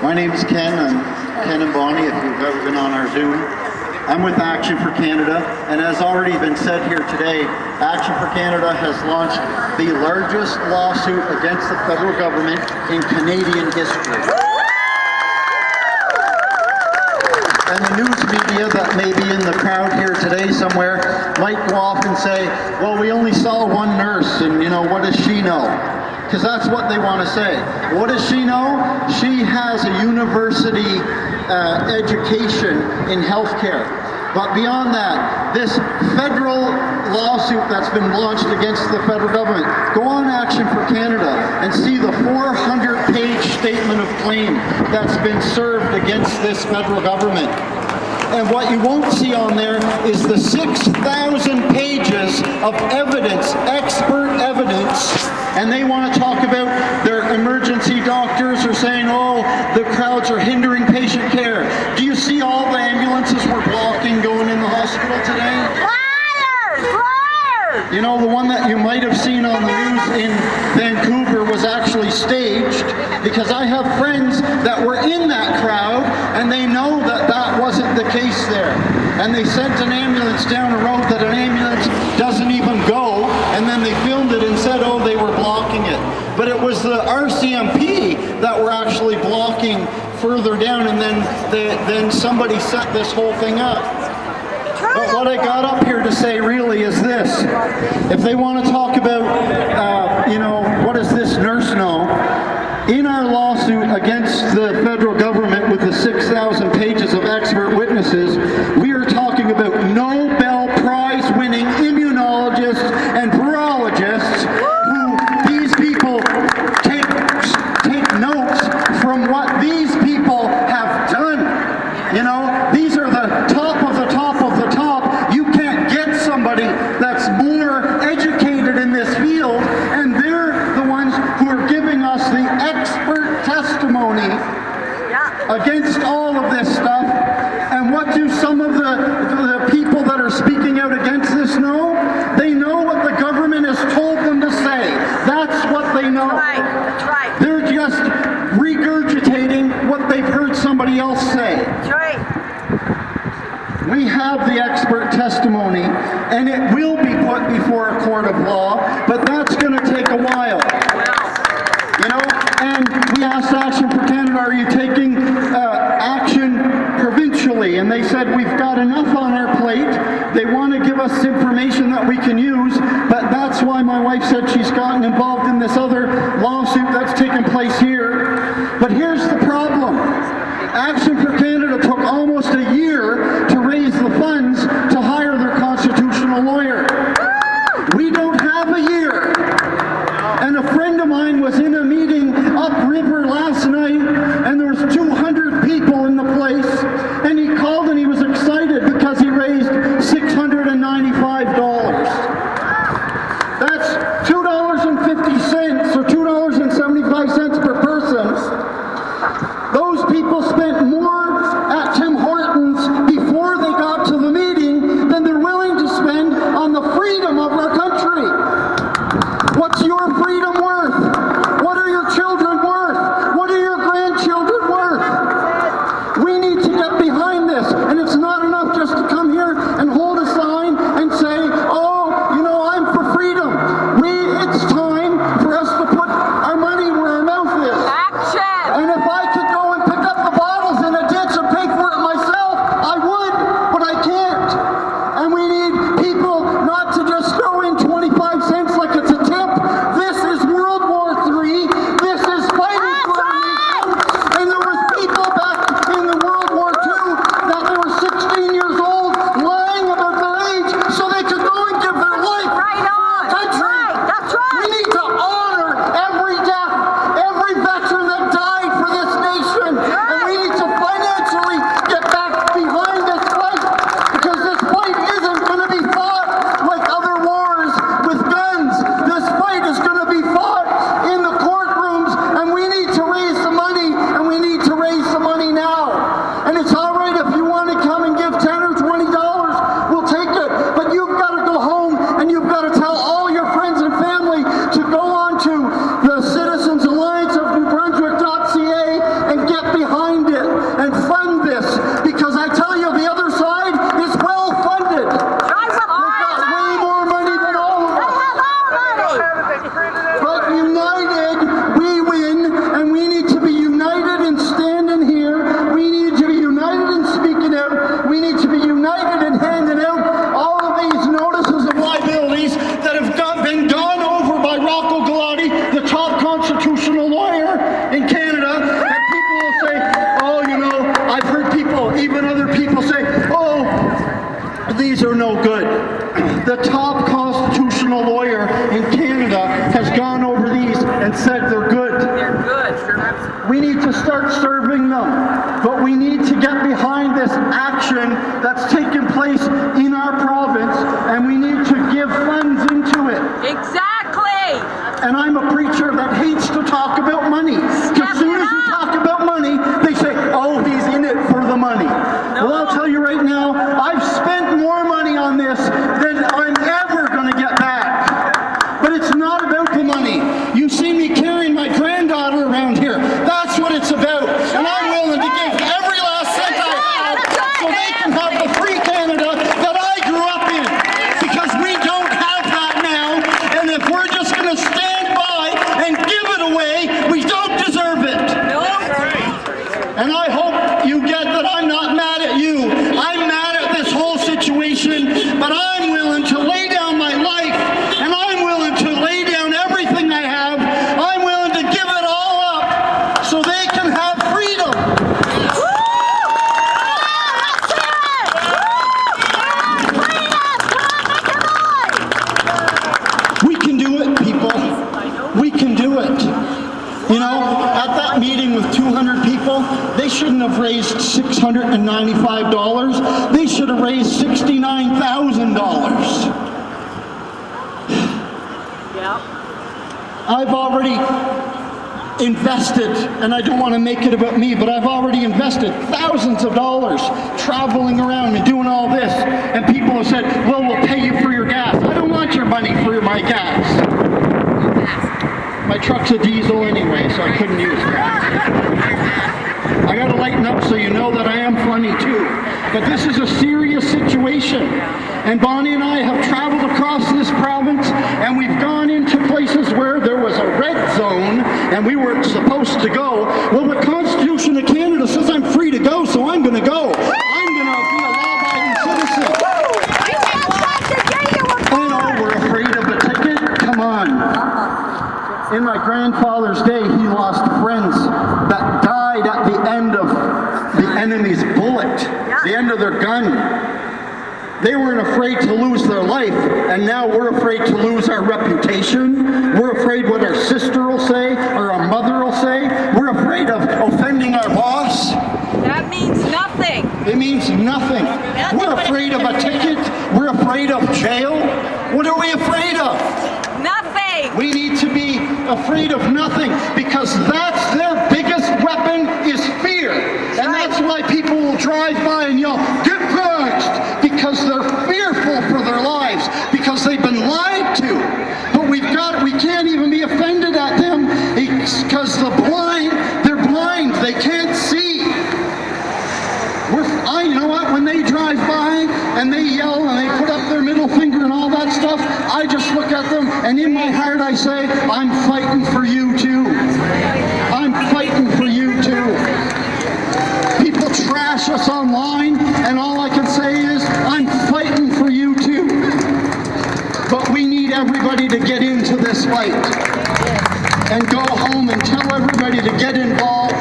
My name is Ken. I'm Ken and Bonnie, if you've ever been on our Zoom. I'm with Action for Canada, and as already been said here today, Action for Canada has launched the largest lawsuit against the federal government in Canadian history. And the news media that may be in the crowd here today somewhere might go off and say, well, we only saw one nurse, and what does she know? Because that's what they want to say. What does she know? She has a university education in healthcare. But beyond that, this federal lawsuit that's been launched against the federal government, go on Action for Canada and see the 400-page statement of claim that's been served against this federal government. And what you won't see on there is the 6,000 pages of evidence, expert evidence, and they want to talk about their emergency doctors are saying, oh, the crowds are hindering patient care. Do you see all the ambulances we're blocking going in the hospital today? Liars! Liars! The one that you might have seen on the news in Vancouver was actually staged, because I have friends that were in that crowd and they know that that wasn't the case there. And they sent an ambulance down a road that an ambulance doesn't even go, and then they filmed it and said, oh, they were blocking it. But it was the RCMP that were actually blocking further down, and then somebody set this whole thing up. But what I got up here to say really is this. If they want to talk about, what does this nurse know? In our lawsuit against the federal government with the 6,000 pages of expert witnesses, we are talking about Nobel Prize-winning immunologists and virologists who these people take notes from what these people have done. These are the top of the top of the top. You can't get somebody that's more educated in this field, and they're the ones who are giving us the expert testimony against all of this stuff. And what do some of the people that are speaking out against this know? They know what the government has told them to say. That's what they know. That's right. They're just regurgitating what they've heard somebody else say. That's right. We have the expert testimony, and it will be put before a court of law, but that's going to take a while. And we asked Action for Canada, are you taking action provincially? And they said, we've got enough on our plate. They want to give us information that we can use, but that's why my wife said she's gotten involved in this other lawsuit that's taken place here. But here's the problem. Action for Canada took almost a year to raise the funds to hire their constitutional lawyer. We don't have a year. And a friend of mine was in a meeting upriver last night, and there was 200 people in the place, and he called and he was excited because he raised $695. That's $2.50 or $2.75 per person. Those people spent more at Tim Hortons before they got to the meeting than they're willing to spend on the freedom of our country. What's your freedom worth? What are your children worth? What are your grandchildren worth? We need to get behind this, and it's not enough just to come here and hold a sign and say, oh, I'm for freedom. It's time for us to put our money where our mouth is. Action! And if I could go and pick up the bottles in a ditch and pay for it myself, I would, but I can't. And we need people not to just throw in 25 cents like it's a tip. This is World War III. This is fighting for our nation. And there was people back in the World War II that they were 16 years old lying about their age so they could go and give their life Right on. for our country. That's right. We need to honor every death, every veteran that died for this nation. And we need to financially get back behind this fight, because this fight isn't going to be fought like other wars with guns. This fight is going to be fought in the courtrooms, and we need to raise the money, and we need to raise the money now. And it's all right if you want to come and give $10 or $20, we'll take it. But you've got to go home and you've got to tell all your friends and family to go on to the Citizens Alliance of New Brunswick.ca and get behind But united, we win, and we need to be united in standing here. We need to be united in speaking out. We need to be united in handing out all of these notices of liabilities that have been gone over by Rocco Galati, the top constitutional lawyer in Canada. And people will say, oh, you know, I've heard people, even other people say, oh, these are no good. The top constitutional lawyer in Canada has gone over these and said they're good. They're good. Sure, absolutely. We need to start serving them, but we need to get behind this action that's taking place in our province, and we need to give funds into it. Exactly. And I'm a preacher that hates to talk about money. As soon as you talk about money, they say, oh, he's in it for the money. Well, I'll tell you right now, I've spent more money on this than I'm ever going to get back. But it's not about the money. You see me carrying my granddaughter around here. That's what it's about. And I'm willing to give every last cent I have so they can have the free Canada that I grew up in. Because we don't have that now. And if we're just going to stand by and give it away, we don't deserve it. And I hope you get that I'm not mad at you. I'm mad at this whole situation, but I'm willing to lay down my life, and I'm willing to lay down everything I have. I'm willing to give it all up so they can have freedom. We can do it, people. We can do it. You know, at that meeting with 200 people, they shouldn't have raised $695. They should have raised $69,000. Yep. I've already invested, and I don't want to make it about me, but I've already invested thousands of dollars traveling around and doing all this. And people have said, well, we'll pay you for your gas. I don't want your money for my gas. My truck's a diesel anyway, so I couldn't use it. I gotta lighten up so you know that I am funny too. But this is a serious situation. And Bonnie and I have traveled across this province, and we've gone into places where there was a red zone and we weren't supposed to go. Well, the Constitution of Canada says I'm free to go, so I'm gonna go. I'm gonna be a law-abiding citizen. Oh, we're afraid of a ticket? Come on. In my grandfather's day, he lost friends that died at the end of the enemy's bullet, the end of their gun. They weren't afraid to lose their life, and now we're afraid to lose our reputation. We're afraid what our sister will say or our mother will say. We're afraid of offending our boss. That means nothing. It means nothing. We're afraid of a ticket. We're afraid of jail. What are we afraid of? Nothing. We need to be afraid of nothing, because that's their biggest weapon is fear. And that's why people will drive by and yell, get vaxxed, because they're fearful for their lives, because they've been lied to. But we can't even be offended at them because they're blind, they can't see. You know what, when they drive by and they yell and they put up their middle finger and all that stuff, I just look at them and in my heart I say, I'm fighting for you too. I'm fighting for you too. People trash us online and all I can say is, I'm fighting for you too. But we need everybody to get into this fight and go home and tell everybody to get involved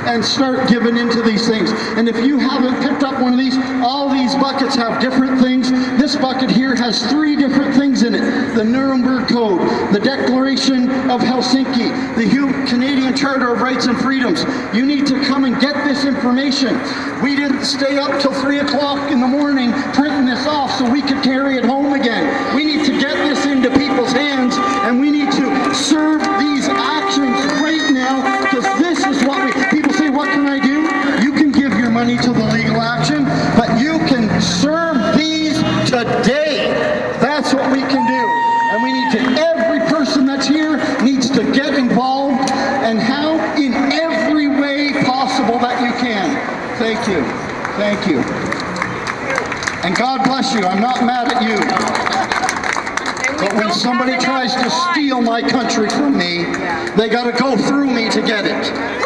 and start giving into these things. And if you haven't picked up one of these, all these buckets have different things. This bucket here has 3 different things in it. The Nuremberg Code, the Declaration of Helsinki, the Canadian Charter of Rights and Freedoms. You need to come and get this information. We didn't stay up till 3 o'clock in the morning printing this off so we could carry it home again. We need to get this into people's hands, and we need to serve these actions right now, because this is what people say, what can I do? You can give your money to the legal action, but you can serve these today. That's what we can do. And we need to, every person that's here needs to get involved, and how? In every way possible that you can. Thank you. Thank you. And God bless you. I'm not mad at you. But we when somebody tries to steal my country from me, they got to go through me to get it.